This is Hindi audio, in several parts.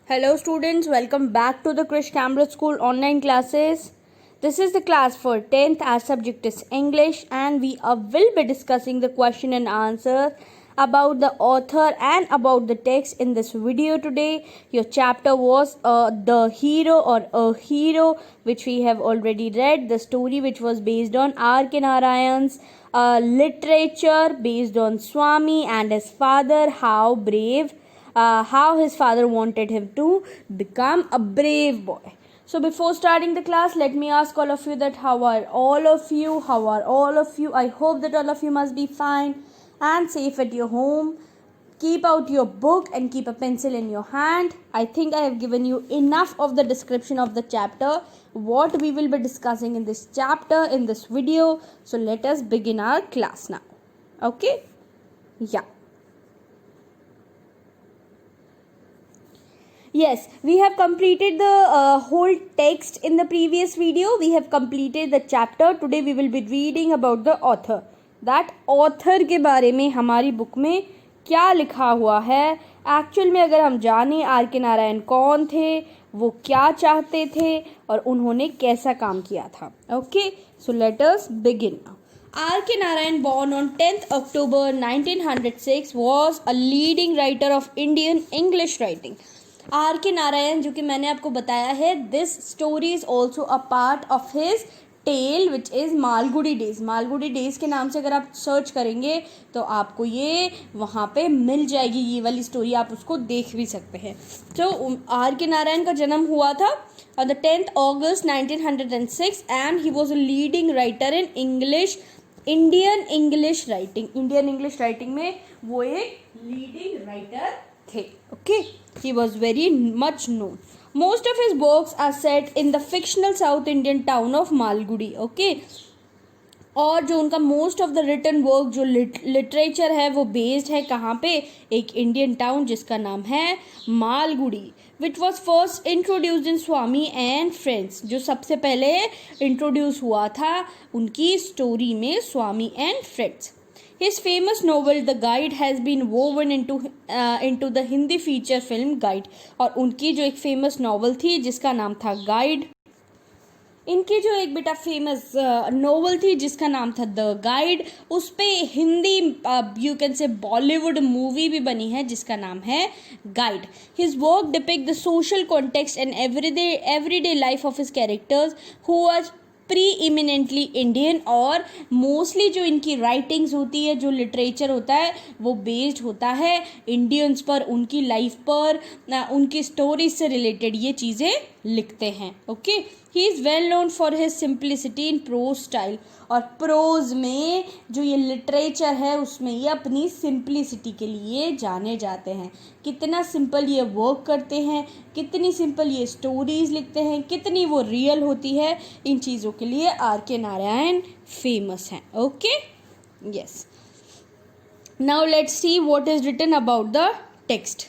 Hello students, welcome back to the Krish Cambridge School online classes. This is the class for 10th. Our subject is English and we will be discussing the question and answer about the author and about the text in this video today. Your chapter was The Hero or A Hero, which we have already read. The story which was based on R.K. Narayan's literature based on Swami and his father, how his father wanted him to become a brave boy. So before starting the class, let me ask all of you that how are all of you? I hope that all of you must be fine and safe at your home. Keep out your book and keep a pencil in your hand. I think I have given you enough of the description of the chapter, what we will be discussing in this chapter in this video. So let us begin our class now. Okay? Yeah. Yes, we have completed the whole text in the previous video. We have completed the chapter. Today we will be reading about the author. That author के बारे में हमारी बुक में क्या लिखा हुआ है. एक्चुअल में अगर हम जाने आर के नारायण कौन थे, वो क्या चाहते थे और उन्होंने कैसा काम किया था. Okay, so let us begin now. R.K. Narayan, born on 10th October 1906, was a leading writer of Indian English writing. R K Narayan, जो कि मैंने आपको बताया है, this story is also a part of his tale which is Malgudi Days. Malgudi Days के नाम से अगर आप सर्च करेंगे तो आपको ये वहाँ पे मिल जाएगी. ये वाली स्टोरी आप उसको देख भी सकते हैं. तो आर के नारायण का जन्म हुआ था on the 10th August 1906 and he was a leading writer in Indian English writing में वो एक लीडिंग राइटर थे. Okay, he was very much known. Most of his works are set in the fictional South Indian town of Malgudi. Okay, और जो उनका most of the written work जो लिटरेचर है वो बेस्ड है कहाँ पे, एक इंडियन टाउन जिसका नाम है Malgudi, which was first introduced in Swami and friends. जो सबसे पहले इंट्रोड्यूस हुआ था उनकी स्टोरी में Swami and friends. His famous novel The Guide has been woven into the Hindi feature film Guide. और उनकी जो एक फेमस नॉवल थी जिसका नाम था गाइड, इनकी जो एक बेटा फेमस नॉवल थी जिसका नाम था द गाइड, उस पे Hindi you can say Bollywood movie भी बनी है जिसका नाम है guide. His work depict the social context and everyday life of his characters who was pre eminently Indian. और मोस्टली जो इनकी राइटिंग्स होती है, जो लिटरेचर होता है, वो बेस्ड होता है इंडियंस पर, उनकी लाइफ पर, उनकी स्टोरीज से रिलेटेड ये चीज़ें लिखते हैं. Okay, he is well known for his simplicity in prose style. और प्रोज में जो ये लिटरेचर है उसमें ये अपनी सिंप्लिसिटी के लिए जाने जाते हैं. कितना सिंपल ये वर्क करते हैं, कितनी सिंपल ये स्टोरीज लिखते हैं, कितनी वो रियल होती है, इन चीज़ों के लिए आर के नारायण फेमस हैं. Okay, yes. Now let's see what is written about the text.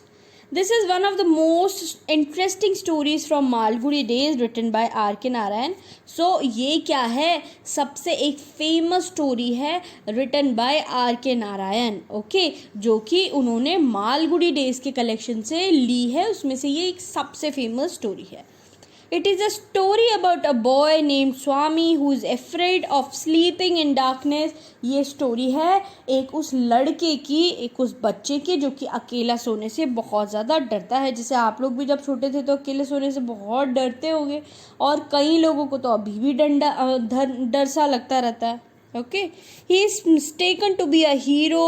This is one of the most interesting stories from Malgudi days written by R.K. Narayan. So ये क्या है, सबसे एक फेमस स्टोरी है written by R.K. Narayan. Okay, जो कि उन्होंने मालगुडी डेज के कलेक्शन से ली है, उसमें से ये एक सबसे फेमस स्टोरी है. It is a story about a boy named Swami who is afraid of sleeping in darkness. ये स्टोरी है एक उस लड़के की, एक उस बच्चे की जो कि अकेला सोने से बहुत ज़्यादा डरता है. जैसे आप लोग भी जब छोटे थे तो अकेले सोने से बहुत डरते होंगे, और कई लोगों को तो अभी भी डर सा लगता रहता है. Okay, he is mistaken to be a hero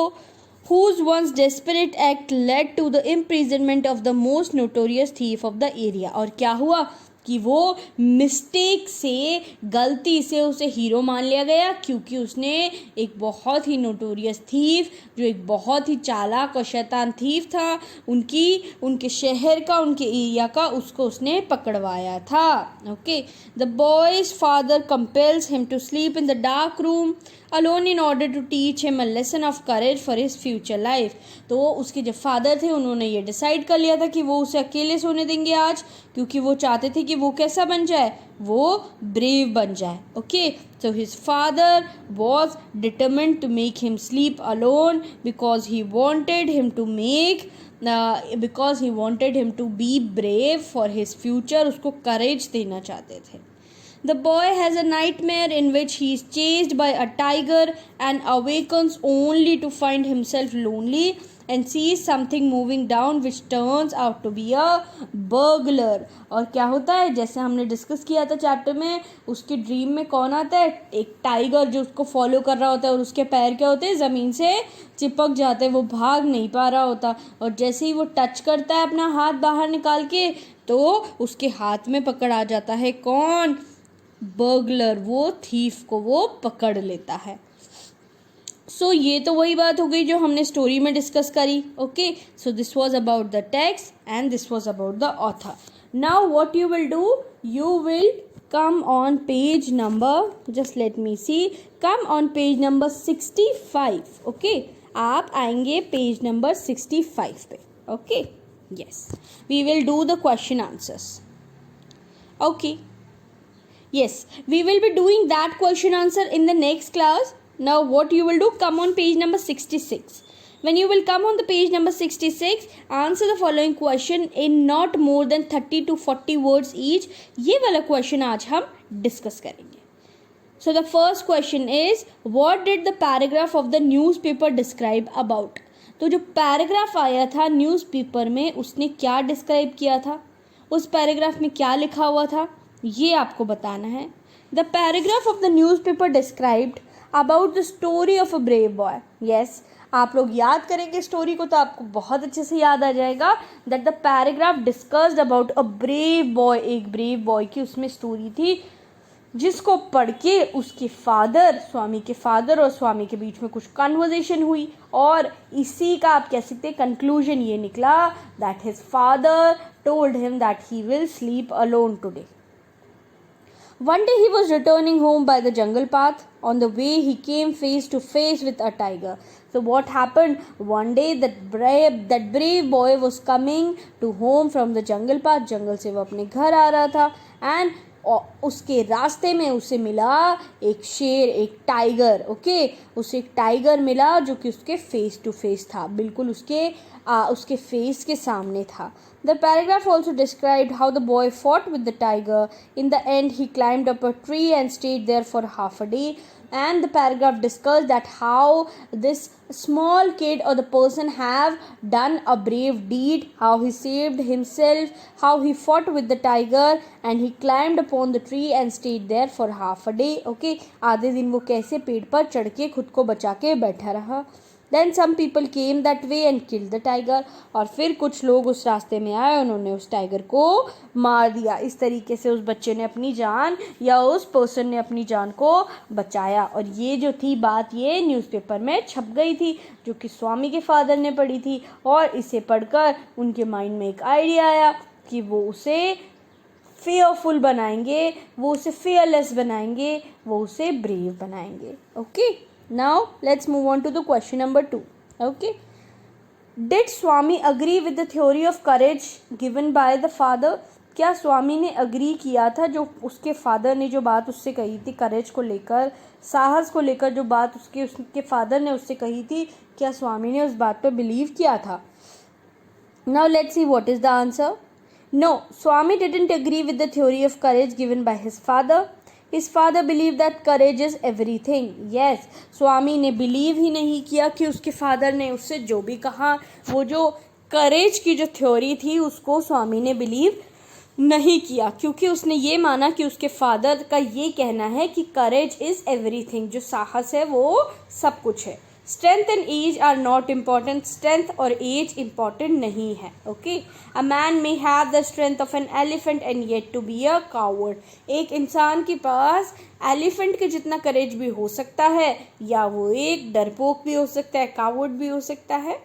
whose once desperate act led to the imprisonment of the most notorious thief of the area. और क्या हुआ कि वो मिस्टेक से, गलती से उसे हीरो मान लिया गया क्योंकि उसने एक बहुत ही नोटोरियस थीफ, जो एक बहुत ही चालाक और शैतान थीफ था, उनके शहर का, उनके एरिया का, उसको उसने पकड़वाया था. Okay, the boy's father compels him to sleep in the dark room alone in order to teach him a lesson of courage for his future life. तो उसके जो फादर थे उन्होंने ये डिसाइड कर लिया था कि वो उसे अकेले सोने देंगे आज, क्योंकि वो चाहते थे कि वो कैसा बन जाए, वो ब्रेव बन जाए. Okay, so his father was determined to make him sleep alone because he wanted him to make because he wanted him to be brave for his future, उसको करेज देना चाहते थे. The boy has a nightmare in which he is chased by a tiger and awakens only to find himself lonely and sees something moving down which turns out to be a burglar. और क्या होता है, जैसे हमने डिस्कस किया था चैप्टर में, उसके ड्रीम में कौन आता है, एक टाइगर जो उसको फॉलो कर रहा होता है और उसके पैर क्या होते हैं, ज़मीन से चिपक जाते हैं, वो भाग नहीं पा रहा होता. और जैसे ही वो टच करता है अपना हाथ बाहर निकाल के, तो उसके हाथ में पकड़ आ जाता है कौन, बर्गलर, वो थीफ को वो पकड़ लेता है. सो ये तो वही बात हो गई जो हमने स्टोरी में डिस्कस करी. Okay, so this was about the text and this was about the author. Now what you will do, you will come on page number, just let me see, come on page number 65. Okay, आप आएंगे पेज नंबर 65 पे. Okay, yes, we will do the question answers. Okay, yes, we will be doing that question answer in the next class. Now what you will do, come on page number 66. When you will come on the page number 66, answer the following question in not more than 30 to 40 words each. ये वाला question आज हम discuss करेंगे. So the first question is, what did the paragraph of the newspaper describe about? तो जो पैराग्राफ आया था न्यूज़पेपर में, उसने क्या डिस्क्राइब किया था, उस पैराग्राफ में क्या लिखा हुआ था, ये आपको बताना है. The paragraph of the news paper described about the story of a brave boy. Yes, आप लोग याद करेंगे स्टोरी को तो आपको बहुत अच्छे से याद आ जाएगा that the paragraph discussed about a brave boy. एक ब्रेव बॉय की उसमें स्टोरी थी जिसको पढ़ के उसके फादर, स्वामी के फादर और स्वामी के बीच में कुछ कन्वर्सेशन हुई, और इसी का आप कह सकते हैं कंक्लूजन ये निकला that his father told him that he will sleep alone today. One day he was returning home by the jungle path. On the way he came face to face with a tiger. So what happened? One day that brave boy was coming to home from the jungle path. जंगल से वो अपने घर आ रहा था, and उसके रास्ते में उसे मिला एक शेर, एक टाइगर. ओके, उसे एक टाइगर मिला जो कि उसके फेस टू फेस था, बिल्कुल उसके फेस के सामने था. The paragraph also described how the boy fought with the tiger. In the end, he climbed up a tree and stayed there for half a day. And the paragraph discussed that how this small kid or the person have done a brave deed, how he saved himself, how he fought with the tiger, and he climbed upon the tree and stayed there for half a day. Okay, आधे दिन वो कैसे पेड़ पर चढ़ के खुद को बचा के बैठा रहा. Then some people came that way and killed the tiger. और फिर कुछ लोग उस रास्ते में आए, उन्होंने उस टाइगर को मार दिया. इस तरीके से उस बच्चे ने अपनी जान या उस पर्सन ने अपनी जान को बचाया. और ये जो थी बात, ये न्यूज़पेपर में छप गई थी जो कि स्वामी के फादर ने पढ़ी थी, और इसे पढ़कर उनके माइंड में एक आइडिया आया कि वो उसे फेयरफुल बनाएंगे, वो उसे फेयरलेस बनाएंगे, वो उसे ब्रेव बनाएंगे. Okay, now let's move on to the question number 2. Okay, did Swami agree with the theory of courage given by the father? क्या स्वामी ने अग्री किया था जो उसके फादर ने जो बात उससे कही थी, करेज को लेकर, साहस को लेकर जो बात उसके फादर ने उससे कही थी, क्या स्वामी ने उस बात पर बिलीव किया था? Now let's see what is the answer. No, Swami didn't agree with the theory of courage given by his father. His father believed that courage is everything. Yes, स्वामी ने बिलीव ही नहीं किया कि उसके फादर ने उससे जो भी कहा, वो जो करेज की जो थ्योरी थी उसको स्वामी ने बिलीव नहीं किया, क्योंकि उसने ये माना कि उसके फादर का ये कहना है कि करेज इज़ एवरीथिंग, जो साहस है वो सब कुछ है. Strength and age are not important, strength और एज इम्पॉर्टेंट नहीं है. Okay, a man may have the strength of an elephant and yet to be a coward. एक इंसान के पास एलिफेंट के जितना करेज भी हो सकता है, या वो एक डरपोक भी हो सकता है, कावर्ड भी हो सकता है.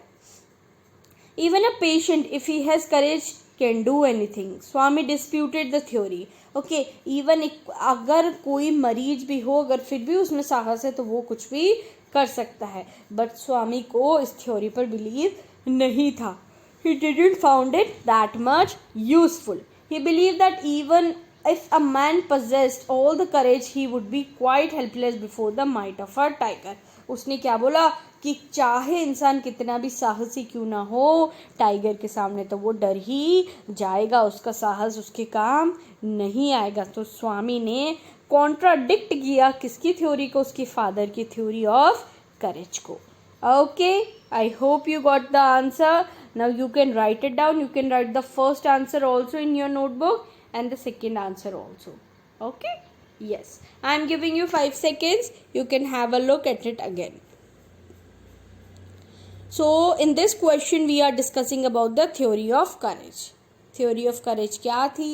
Even a patient if he has courage can do anything. Swami disputed the theory. Okay, even अगर कोई मरीज भी हो, अगर फिर भी उसमें साहस है तो वो कुछ भी कर सकता है. बट स्वामी को इस थ्योरी पर बिलीव नहीं था. He didn't found it that much useful. He believed that even if a man possessed all the courage, he would be quite helpless before the might of a tiger. उसने क्या बोला कि चाहे इंसान कितना भी साहसी क्यों ना हो, टाइगर के सामने तो वो डर ही जाएगा, उसका साहस उसके काम नहीं आएगा। तो स्वामी ने कॉन्ट्राडिक्ट किया किसकी थ्योरी को, उसकी फादर की थ्योरी ऑफ करेज को। Okay, I hope you got the answer. Now you can write it down. You can write the first answer also in your notebook and the second answer also. Okay? Yes. I am giving you 5 seconds. You can have a look at it again. So in this question we are discussing about the theory of courage. Theory of courage क्या थी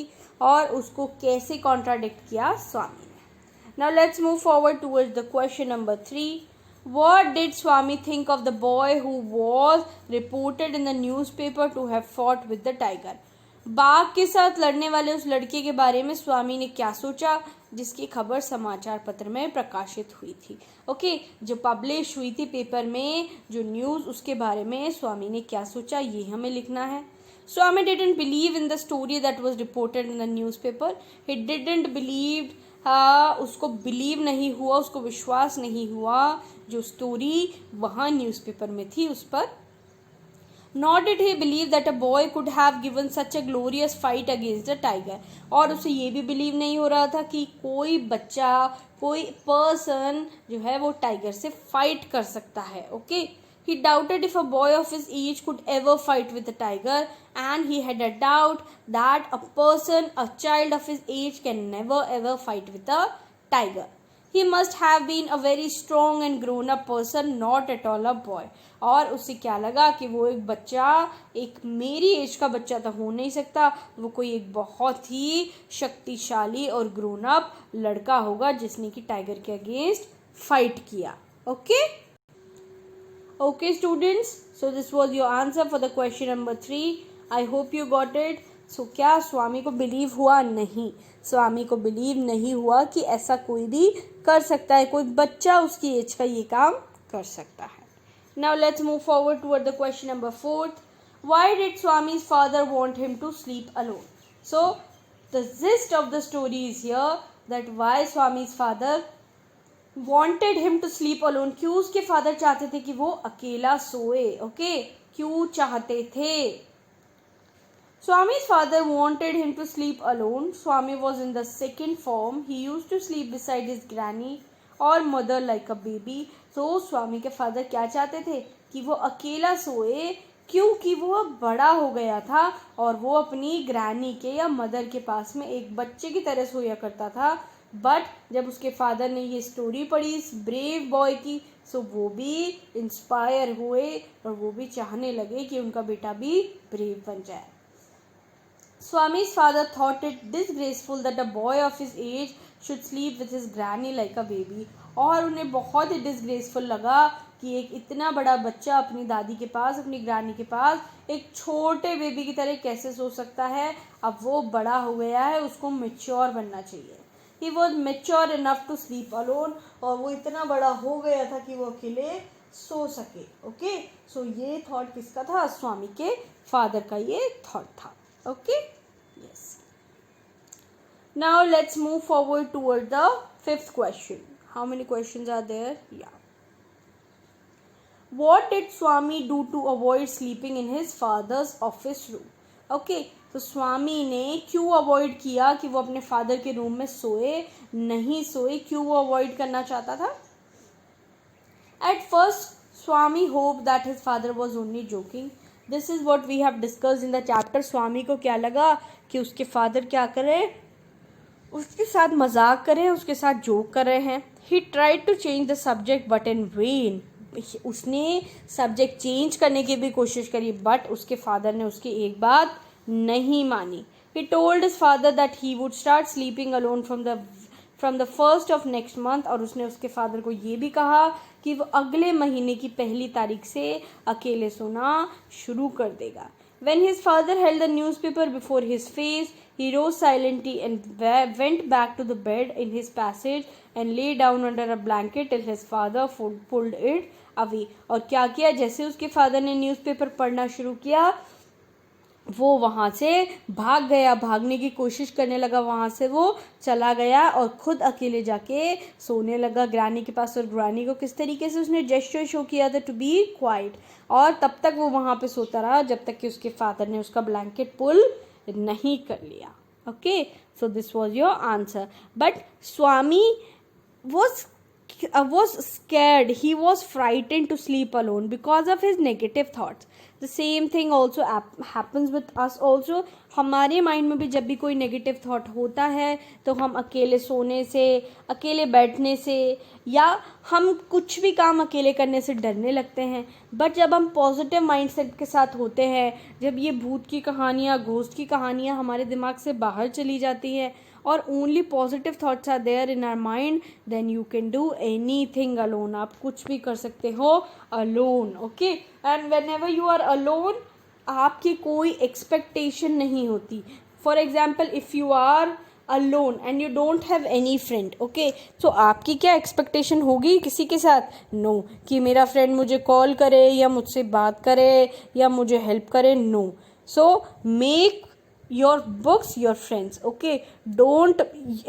और उसको कैसे contradict किया स्वामी ने. Now let's move forward towards the question number 3. What did Swami think of the boy who was reported in the newspaper to have fought with the tiger? बाघ के साथ लड़ने वाले उस लड़के के बारे में स्वामी ने क्या सोचा जिसकी खबर समाचार पत्र में प्रकाशित हुई थी. ओके, जो पब्लिश हुई थी पेपर में, जो न्यूज़, उसके बारे में स्वामी ने क्या सोचा ये हमें लिखना है. Swami didn't believe in the story that was reported in the newspaper. He didn't believe, उसको बिलीव नहीं हुआ, उसको विश्वास नहीं हुआ जो स्टोरी वहाँ न्यूज़पेपर में थी उस पर. Nor did he believe that a boy could have given such a glorious fight against a tiger. और उसे ये भी बिलीव नहीं हो रहा था कि कोई बच्चा, कोई पर्सन जो है वो टाइगर से फाइट कर सकता है. Okay, he doubted if a boy of his age could ever fight with a tiger, and he had a doubt that a person, a child of his age, can never ever fight with a tiger. He must have been a very strong and grown up person, not at all a boy. और उसे क्या लगा कि वो एक बच्चा, एक मेरी एज का बच्चा तो हो नहीं सकता, वो कोई एक बहुत ही शक्तिशाली और ग्रोन अप लड़का होगा जिसने कि टाइगर के अगेंस्ट फाइट किया. Okay, okay students, so this was your answer for the question number 3. I hope you got it. So क्या स्वामी को बिलीव हुआ? नहीं, स्वामी को बिलीव नहीं हुआ कि ऐसा कोई भी कर सकता है, कोई बच्चा उसकी एज का ये काम कर सकता है. Now let's move forward toward the question number 4. Why did Swami's father want him to sleep alone? So the gist of the story is here that why Swami's father wanted him to sleep alone. क्यों उसके फादर चाहते थे कि वो अकेला सोए. ओके, क्यों चाहते थे? Swami's father wanted him to sleep alone. Swami was in the second form. He used to sleep beside his granny or mother like a baby. तो स्वामी के फादर क्या चाहते थे कि वो अकेला सोए, क्योंकि वो बड़ा हो गया था और वो अपनी ग्रैनी के या मदर के पास में एक बच्चे की तरह सोया करता था. बट जब उसके फादर ने ये स्टोरी पढ़ी इस ब्रेव बॉय की, सो वो भी इंस्पायर हुए और वो भी चाहने लगे कि उनका बेटा भी ब्रेव बन जाए. Swami's father thought it disgraceful that a boy of his age should sleep with his granny like a baby. और उन्हें बहुत ही डिसग्रेसफुल लगा कि एक इतना बड़ा बच्चा अपनी दादी के पास, अपनी ग्रानी के पास एक छोटे बेबी की तरह कैसे सो सकता है. अब वो बड़ा हो गया है, उसको मैच्योर बनना चाहिए. He was mature enough to sleep alone. और वो इतना बड़ा हो गया था कि वो अकेले सो सके. ओके, सो ये थॉट किसका था? स्वामी के फादर का ये थॉट था. Okay, yes. Now let's move forward toward the 5th question. How many questions are there? Yeah. What did Swami do to avoid sleeping in his father's office room? Okay, तो स्वामी ने क्यों अवॉइड किया कि वो अपने फादर के रूम में सोए, नहीं सोए, क्यों वो अवॉइड करना चाहता था? At first, Swami hoped that his father was only joking. This is what we have discussed in the chapter. स्वामी को क्या लगा कि उसके फादर क्या करें, उसके साथ मजाक करें, उसके साथ जोक कर रहे हैं. He tried to change the subject but in vain. उसने सब्जेक्ट चेंज करने की भी कोशिश करी बट उसके फादर ने उसकी एक बात नहीं मानी. He told his father that he would start sleeping alone from the first of next month. और उसने उसके फादर को ये भी कहा कि वो अगले महीने की पहली तारीख से अकेले सोना शुरू कर देगा. When his father held the newspaper before his face, he rose silently and went back to the bed in his passage and lay down under a blanket till his father pulled it away. और क्या किया? जैसे उसके फादर ने न्यूज़पेपर पढ़ना शुरू किया, वो वहाँ से भाग गया, भागने की कोशिश करने लगा, वहाँ से वो चला गया और खुद अकेले जाके सोने लगा ग्रैनी के पास। और ग्रैनी को किस तरीके से उसने जेस्चर शो किया था टू बी क्वाइट, और तब तक वो वहाँ पे सोता रहा जब तक कि उसके फादर ने उसका ब्लैंकेट पुल नहीं कर लिया। Okay, so this was your answer. But Swami was scared, he was frightened to sleep alone because of his negative thoughts. The same thing also happens with us also. हमारे माइंड में भी जब भी कोई नेगेटिव थॉट होता है तो हम अकेले सोने से, अकेले बैठने से, या हम कुछ भी काम अकेले करने से डरने लगते हैं। बट जब हम पॉजिटिव माइंडसेट के साथ होते हैं, जब ये भूत की कहानियाँ, घोस्ट की कहानियाँ हमारे दिमाग से बाहर चली जाती हैं और only positive thoughts are there in our mind, then you can do anything alone. आप कुछ भी कर सकते हो alone. Okay, and whenever you are alone, आपकी कोई एक्सपेक्टेशन नहीं होती। For example, if you are alone and you don't have any friend, okay, तो आपकी क्या एक्सपेक्टेशन होगी किसी के साथ? नो, कि मेरा फ्रेंड मुझे कॉल करे या मुझसे बात करे या मुझे हेल्प करे। No, so make your books your friends. Okay, don't,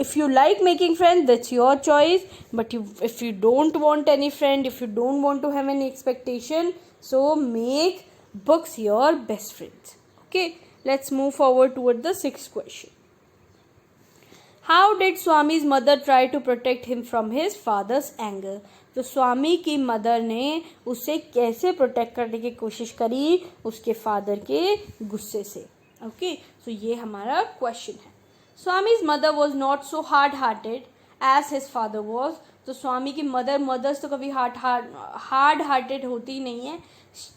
if you like making friends, that's your choice, but if you don't want any friend, if you don't want to have any expectation, so make books your best friends. Okay, let's move forward toward the sixth question. How did Swami's mother try to protect him from his father's anger? तो स्वामी की मदर ने उसे कैसे प्रोटेक्ट करने की कोशिश करी उसके फादर के गुस्से से? ओके, सो ये हमारा क्वेश्चन है। Swami's mother was not so hard hearted as his father was. तो स्वामी की मदर्स तो कभी हार्ड हार्टेड होती ही नहीं है,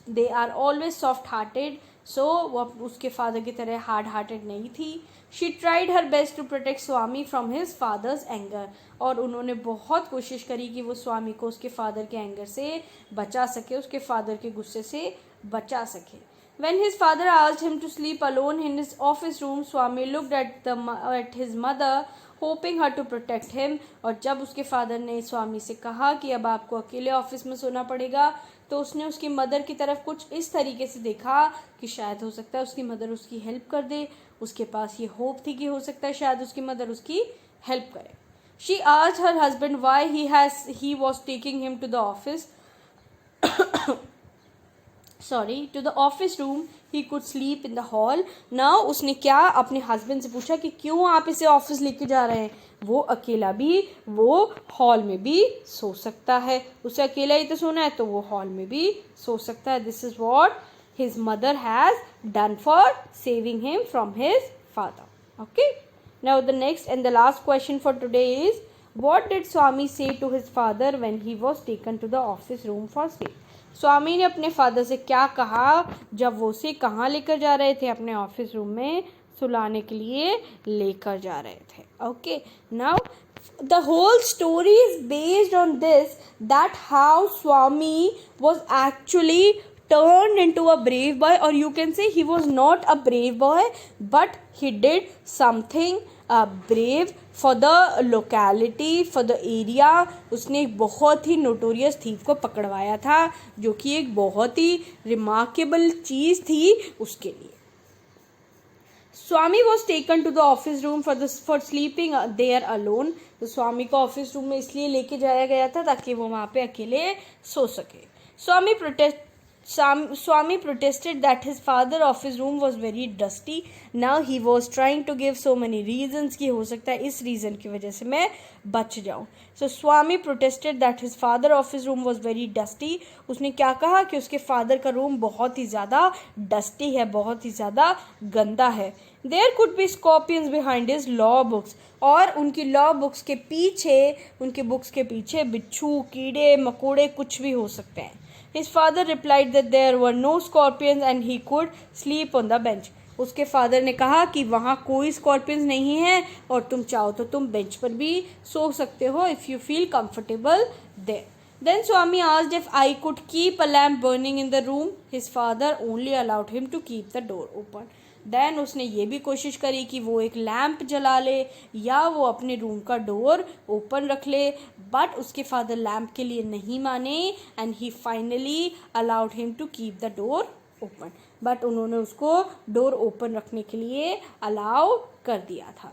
they are always soft hearted. So वो उसके फादर की तरह हार्ड हार्टेड नहीं थी। She tried her best to protect Swami from his father's anger. और उन्होंने बहुत कोशिश करी कि वो स्वामी को उसके फादर के एंगर से बचा सके, उसके फादर के गुस्से से बचा सके। When his father asked him to sleep alone in his office room, Swami looked at his mother, hoping her to protect him. और जब उसके फादर ने स्वामी से कहा कि अब आपको अकेले ऑफिस में सोना पड़ेगा, तो उसने उसकी मदर की तरफ कुछ इस तरीके से देखा कि शायद हो सकता है उसकी मदर उसकी हेल्प कर दे। उसके पास ये होप थी कि हो सकता है शायद उसकी मदर उसकी हेल्प करे। She asked her husband why he was taking him to the office. to the office room, he could sleep in the hall. Now उसने क्या अपने हस्बैंड से पूछा कि क्यों आप इसे ऑफिस लेके जा रहे हैं? वो अकेला भी वो हॉल में भी सो सकता है, उसे अकेला ही तो सोना है, तो वो हॉल में भी सो सकता है। This is what his mother has done for saving him from his father. Okay, now the next and the last question for today is, what did Swami say to his father when he was taken to the office room for sleep? स्वामी ने अपने फादर से क्या कहा जब वो उसे कहाँ लेकर जा रहे थे? अपने ऑफिस रूम में सुलाने के लिए लेकर जा रहे थे। Okay, now the whole story is based on this, that how Swami was actually turned into a brave boy, or you can say he was not a brave boy, but he did something brave for the locality, for the area. उसने एक बहुत ही नोटोरियस थीफ को पकड़वाया था, जो कि एक बहुत ही रिमार्केबल चीज़ थी उसके लिए। Swami was taken to the office room for sleeping there alone. तो स्वामी को ऑफिस रूम में इसलिए लेके जाया गया था ताकि वो वहाँ पे अकेले सो सके। Swami protested that his father office room was very dusty. Now he was trying to give so many reasons कि हो सकता है इस reason की वजह से मैं बच जाऊँ। So Swami protested that his father office room was very dusty. उसने क्या कहा कि उसके फादर का रूम बहुत ही ज़्यादा डस्टी है, बहुत ही ज़्यादा गंदा है। There could be scorpions behind his law books. और उनकी लॉ बुक्स के पीछे, उनके बुक्स के पीछे बिच्छू, कीड़े मकोड़े कुछ भी हो सकते हैं। His father replied that there were no scorpions and he could sleep on the bench. उसके फादर ने कहा कि वहाँ कोई स्कॉर्पियंस नहीं है और तुम चाहो तो तुम बेंच पर भी सो सकते हो, if you feel comfortable there. Then Swami asked if I could keep a lamp burning in the room. His father only allowed him to keep the door open. Then उसने ये भी कोशिश करी कि वो एक लैम्प जला ले या वो अपने रूम का डोर ओपन रख ले, बट उसके फादर लैम्प के लिए नहीं माने and he finally allowed him to keep the door open. But उन्होंने उसको डोर ओपन रखने के लिए अलाउ कर दिया था.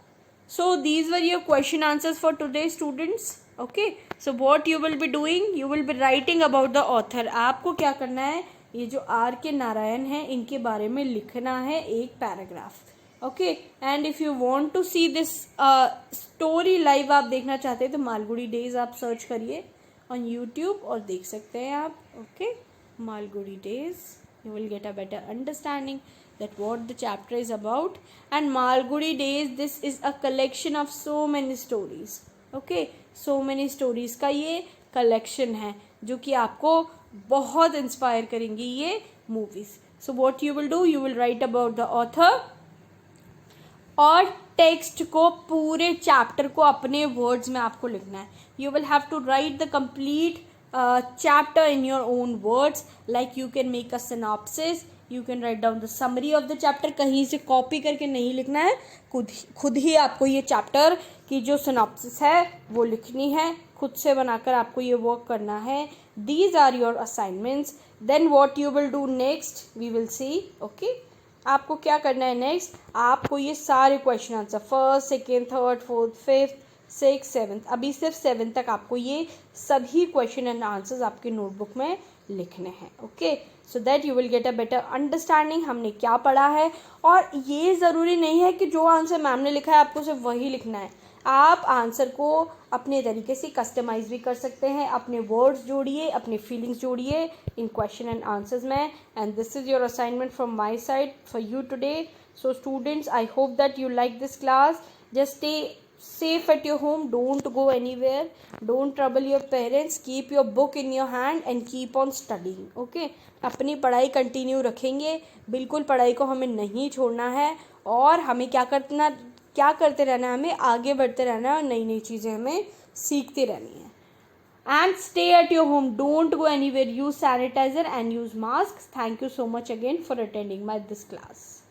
So these were your question answers for today, students. Okay, so what you will be doing, you will be writing about the author. आपको क्या करना है, ये जो आर के नारायण हैं इनके बारे में लिखना है एक paragraph. Okay, and if you want to see this story live, आप देखना चाहते हैं तो मालगुडी डेज आप सर्च करिए ऑन यूट्यूब और देख सकते हैं आप. Okay, Malgudi Days, you will get a better understanding that what the chapter is about. And Malgudi Days, this is a collection of so many stories. Okay, so many stories का ये collection है जो कि आपको बहुत इंस्पायर करेंगी ये movies. So what you will do, you will write about the author और टेक्स्ट को, पूरे चैप्टर को अपने वर्ड्स में आपको लिखना है. You will have to write the complete chapter in your own words, like you can make a synopsis, you can write down the summary of the chapter. कहीं से कॉपी करके नहीं लिखना है, खुद ही आपको ये चैप्टर की जो synopsis है वो लिखनी है, खुद से बनाकर आपको ये वर्क करना है. These are your assignments. Then what you will do next, we will see. Okay, आपको क्या करना है नेक्स्ट, आपको ये सारे question answer first, second, third, fourth, fifth, six, seventh, अभी सिर्फ सेवन्थ तक आपको ये सभी क्वेश्चन एंड आंसर्स आपके नोटबुक में लिखने हैं. Okay, so that you will get a better understanding हमने क्या पढ़ा है. और ये ज़रूरी नहीं है कि जो आंसर मैम ने लिखा है आपको सिर्फ वही लिखना है. आप आंसर को अपने तरीके से कस्टमाइज भी कर सकते हैं, अपने वर्ड्स जोड़िए, अपने फीलिंग्स जोड़िए इन क्वेश्चन एंड आंसर्स में. And this is your assignment from my side for you today. So students, I hope that you like this class. Just stay safe at your home, don't go anywhere, don't trouble your parents, keep your book in your hand and keep on studying. Okay, अपनी पढ़ाई कंटिन्यू रखेंगे, बिल्कुल पढ़ाई को हमें नहीं छोड़ना है और हमें क्या करते रहना है, हमें आगे बढ़ते रहना है और नई नई चीज़ें हमें सीखते रहनी है. And stay at your home, don't go anywhere, use sanitizer and use masks. Thank you so much again for attending this class.